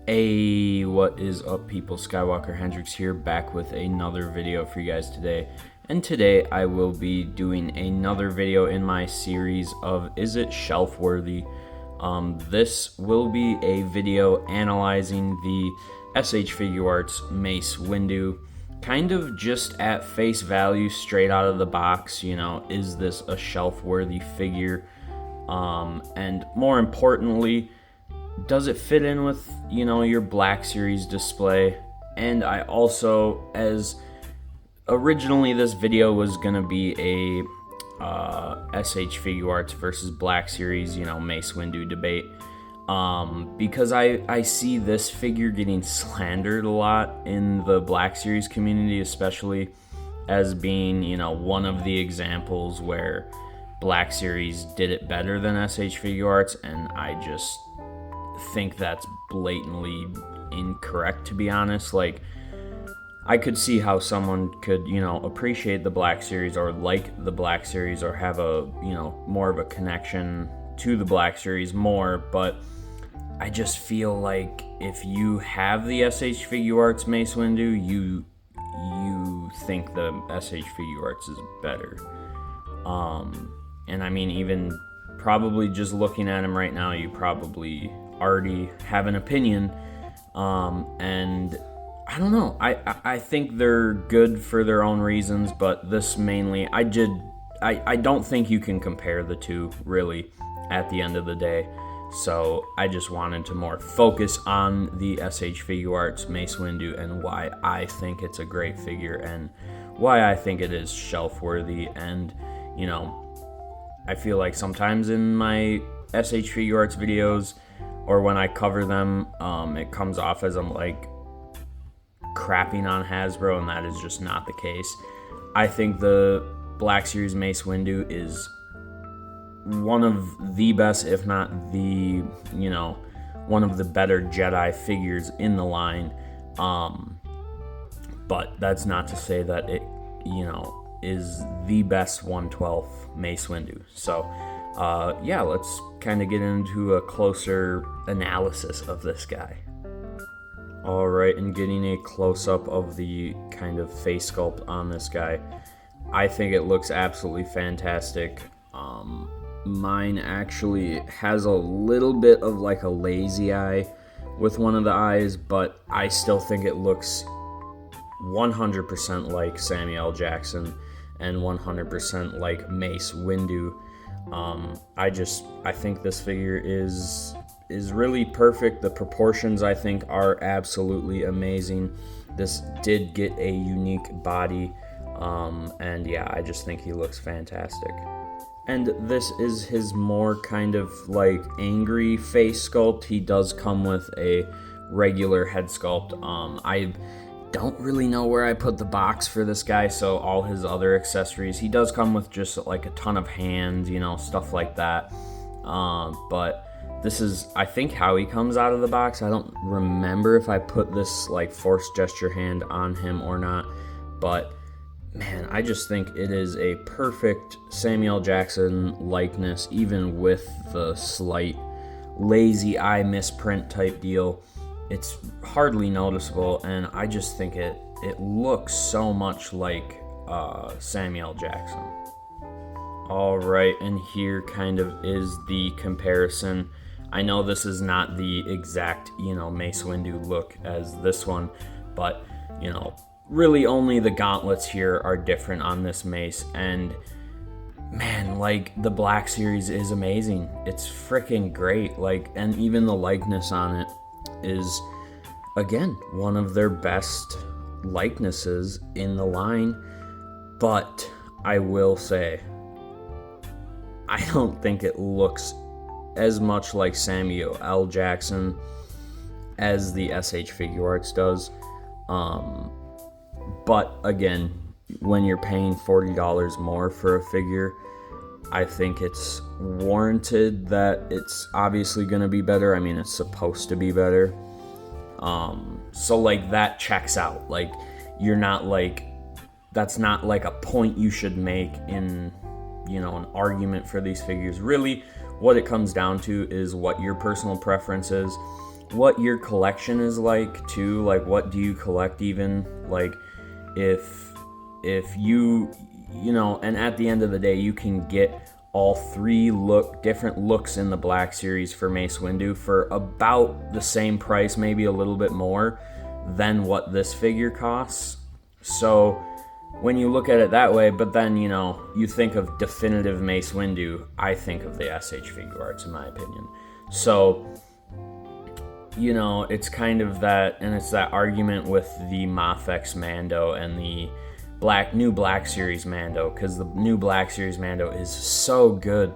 Hey, what is up, people? Skywalker Hendrix here, back with another video for you guys today. And today I will be doing another video in my series of Is It Shelf Worthy? This will be a video analyzing the Shfiguarts Mace Windu, kind of just at face value, straight out of the box. Is this a shelf worthy figure? And more importantly, does it fit in with, your Black Series display? And I also, as originally this video was going to be a Shfiguarts versus Black Series, Mace Windu debate. Because I see this figure getting slandered a lot in the Black Series community, especially as being, one of the examples where Black Series did it better than Shfiguarts, and I just think that's blatantly incorrect, to be honest. Like, I could see how someone could, appreciate the Black Series or like the Black Series or have a, more of a connection to the Black Series more, but I just feel like if you have the Shfiguarts Mace Windu, you think the Shfiguarts is better. And I mean, even probably just looking at him right now, you probably already have an opinion. And I don't know. I think they're good for their own reasons, but this mainly, I don't think you can compare the two, really, at the end of the day. So I just wanted to more focus on the Shfiguarts Mace Windu and why I think it's a great figure and why I think it is shelf worthy. And, I feel like sometimes in my Shfiguarts videos or when I cover them, it comes off as I'm like crapping on Hasbro, and that is just not the case. I think the Black Series Mace Windu is one of the best, if not the, one of the better Jedi figures in the line. But that's not to say that it, is the best 1/12 Mace Windu. So, let's kind of get into a closer analysis of this guy. Alright, and getting a close-up of the kind of face sculpt on this guy, I think it looks absolutely fantastic. Mine actually has a little bit of like a lazy eye with one of the eyes, but I still think it looks 100% like Samuel L. Jackson and 100% like Mace Windu. I think this figure is really perfect. The proportions, I think, are absolutely amazing. This did get a unique body, and yeah, I just think he looks fantastic. And this is his more kind of like angry face sculpt. He does come with a regular head sculpt. I don't really know where I put the box for this guy, so all his other accessories, he does come with just like a ton of hands, stuff like that. But this is, I think, how he comes out of the box. I don't remember if I put this like force gesture hand on him or not, but man, I just think it is a perfect Samuel Jackson likeness, even with the slight lazy eye misprint type deal. It's hardly noticeable, and I just think it looks so much like Samuel Jackson. Alright, and here kind of is the comparison. I know this is not the exact, Mace Windu look as this one, but, really only the gauntlets here are different on this mace, and man, like, the Black Series is amazing. It's freaking great, like, and even the likeness on it is, again, one of their best likenesses in the line. But I will say, I don't think it looks as much like Samuel L. Jackson as the Shfiguarts does. But again, when you're paying $40 more for a figure, I think it's warranted that it's obviously going to be better. I mean, it's supposed to be better. So like that checks out. Like, you're not like, that's not like a point you should make in, an argument for these figures. Really, what it comes down to is what your personal preference is. what your collection is like too. Like, what do you collect even? Like, if you know, and at the end of the day, you can get all three different looks in the Black Series for Mace Windu for about the same price, maybe a little bit more than what this figure costs. So when you look at it that way, but then, you know, you think of definitive Mace Windu, I think of the SH Figuarts, in my opinion. So, you know, it's kind of that, and it's that argument with the Mafex Mando and the new Black Series Mando, because the new Black Series Mando is so good,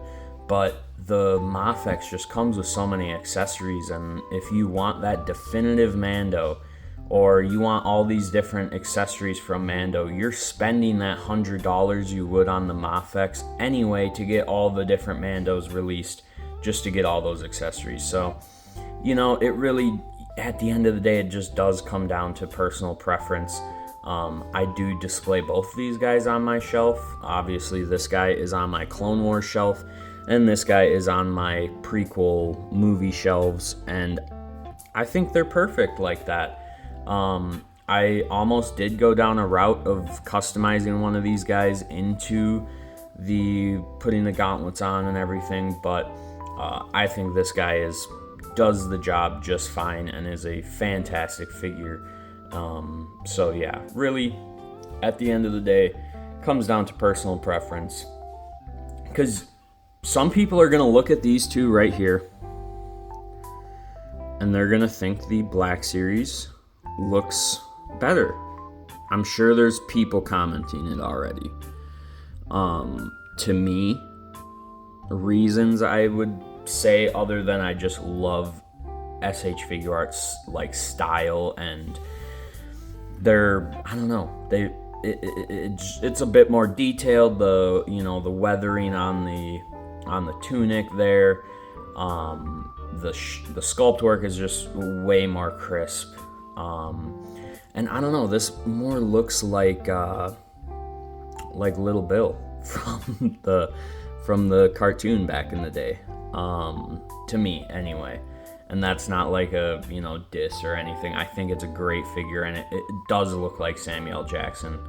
but the Mafex just comes with so many accessories, and if you want that definitive Mando, or you want all these different accessories from Mando, you're spending that $100 you would on the Mafex anyway to get all the different Mandos released, just to get all those accessories. So, you know, it really, at the end of the day, it just does come down to personal preference. I do display both of these guys on my shelf. Obviously, this guy is on my Clone Wars shelf, and this guy is on my prequel movie shelves, and I think they're perfect like that. I almost did go down a route of customizing one of these guys into putting the gauntlets on and everything, but I think this guy does the job just fine and is a fantastic figure. So yeah, really, at the end of the day, comes down to personal preference. Because some people are going to look at these two right here, and they're going to think the Black Series looks better. I'm sure there's people commenting it already. To me, reasons I would say, other than I just love SH Figuarts like style, and I don't know, it's a bit more detailed. The weathering on the tunic there, the sculpt work is just way more crisp. And I don't know, this more looks like Little Bill from the cartoon back in the day, to me anyway. And that's not like a diss or anything. I think it's a great figure, and it does look like Samuel Jackson.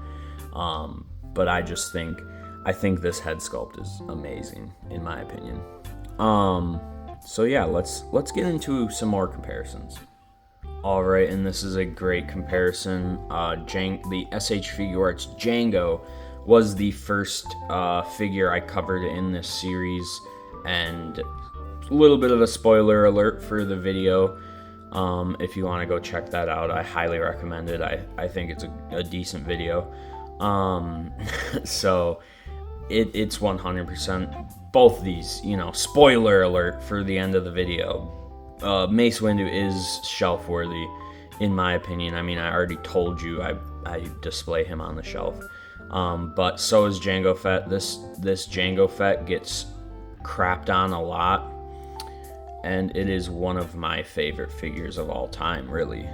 But I think this head sculpt is amazing, in my opinion. So yeah, let's get into some more comparisons. All right, and this is a great comparison. The SH Figuarts Django was the first figure I covered in this series, and a little bit of a spoiler alert for the video. If you want to go check that out, I highly recommend it. I think it's a decent video. So it's 100% both these, spoiler alert for the end of the video. Mace Windu is shelf worthy, in my opinion. I mean, I already told you I display him on the shelf. But so is Jango Fett. This Jango Fett gets crapped on a lot, and it is one of my favorite figures of all time, really.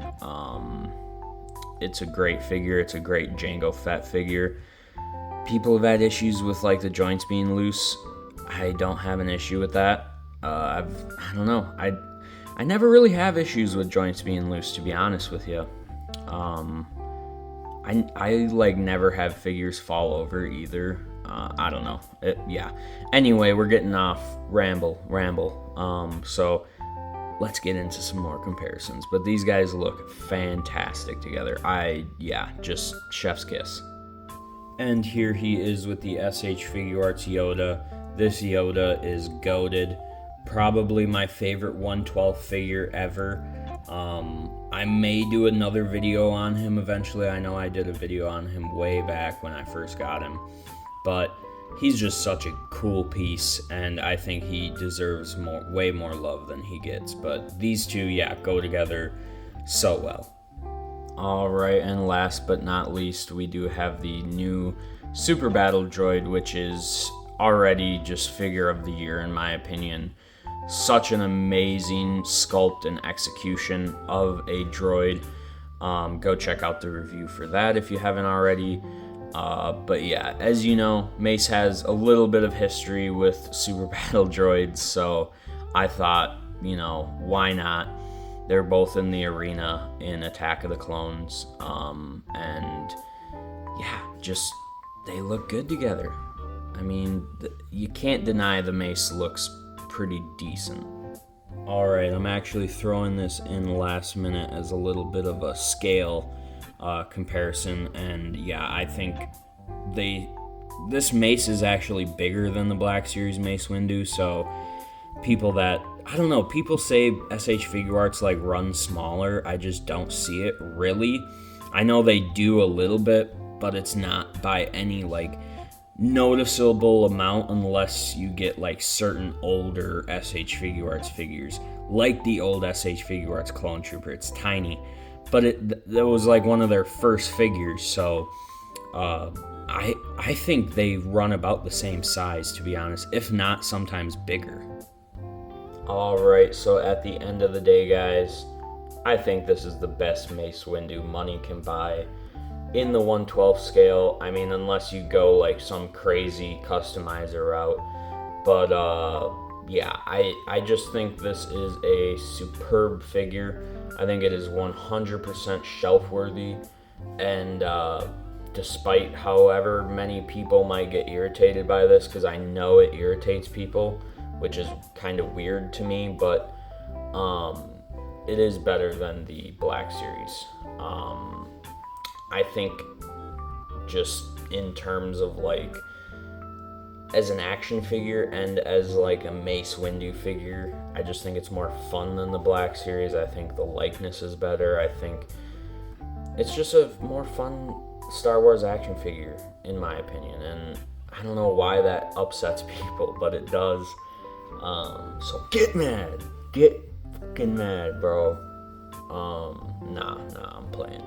It's a great figure. It's a great Jango Fett figure. People have had issues with like the joints being loose. I don't have an issue with that. I don't know. I never really have issues with joints being loose, to be honest with you. I like never have figures fall over either. I don't know. Yeah. Anyway, we're getting off ramble. So let's get into some more comparisons. But these guys look fantastic together. Just chef's kiss. And here he is with the SH Figuarts Yoda. This Yoda is goated. Probably my favorite 1/12 figure ever. I may do another video on him eventually. I know I did a video on him way back when I first got him. But he's just such a cool piece, and I think he deserves way more love than he gets. But these two, go together so well. Alright, and last but not least, we do have the new Super Battle Droid, which is already just figure of the year, in my opinion. Such an amazing sculpt and execution of a droid. Go check out the review for that if you haven't already. But yeah, as you know, Mace has a little bit of history with Super Battle Droids, so I thought, why not They're both in the arena in Attack of the Clones. And yeah, just they look good together. I mean, you can't deny the mace looks pretty decent. Alright, I'm actually throwing this in last minute as a little bit of a scale comparison, and yeah, I think this mace is actually bigger than the Black Series Mace Windu, so people say SH Figuarts like run smaller. I just don't see it really. I know they do a little bit, but it's not by any like noticeable amount unless you get like certain older SH Figuarts figures, like the old SH Figuarts Clone Trooper. It's tiny, but that was like one of their first figures, so I think they run about the same size, to be honest, if not sometimes bigger. Alright, so at the end of the day, guys, I think this is the best Mace Windu money can buy in the 1/12 scale. I mean, unless you go like some crazy customizer route. But yeah, I just think this is a superb figure. I think it is 100% shelf worthy, and despite however many people might get irritated by this, because I know it irritates people, which is kind of weird to me, but it is better than the Black Series. I think just in terms of like as an action figure and as like a Mace Windu figure, I just think it's more fun than the Black Series. I think the likeness is better. I think it's just a more fun Star Wars action figure, in my opinion, and I don't know why that upsets people, but it does. So get mad. Get fucking mad, bro. Nah, I'm playing.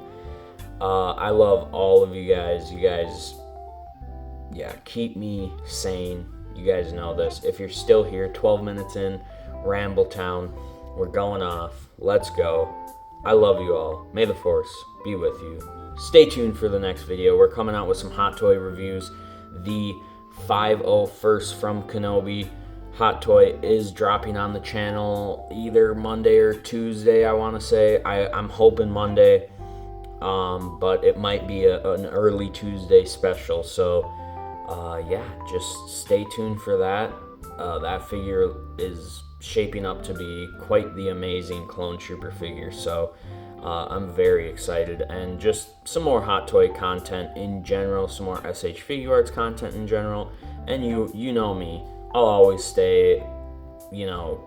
I love all of you guys. You guys, yeah, keep me sane. You guys know this. If you're still here, 12 minutes in, Rambletown, we're going off. Let's go. I love you all. May the Force be with you. Stay tuned for the next video. We're coming out with some Hot Toy reviews. The 501st from Kenobi Hot Toy is dropping on the channel either Monday or Tuesday, I want to say. I'm hoping Monday. But it might be an early Tuesday special, so yeah, just stay tuned for that. That figure is shaping up to be quite the amazing Clone Trooper figure, so I'm very excited. And just some more Hot Toy content in general, some more SH Figuarts content in general, and you know me, I'll always stay,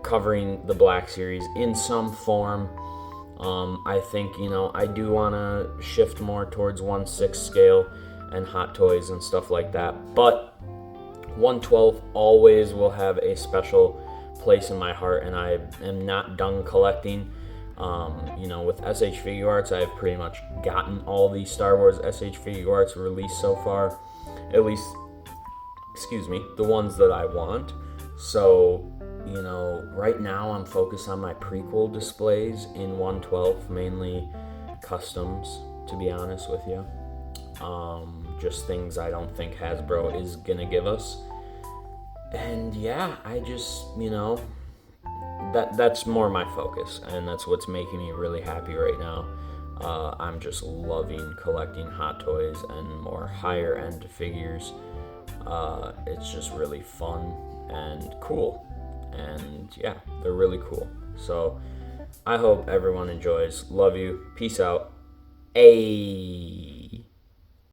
covering the Black Series in some form. I think, I do want to shift more towards 1/6 scale and Hot Toys and stuff like that. But 1/12 always will have a special place in my heart, and I am not done collecting. With SH Figuarts, I've pretty much gotten all the Star Wars SH Figuarts released so far. At least, the ones that I want. So, right now I'm focused on my prequel displays in 1/12, mainly customs, to be honest with you. Just things I don't think Hasbro is gonna give us. And yeah, I just, that's more my focus, and that's what's making me really happy right now. I'm just loving collecting Hot Toys and more higher end figures. It's just really fun and cool. And yeah, they're really cool. So I hope everyone enjoys. Love you. Peace out. Ayy.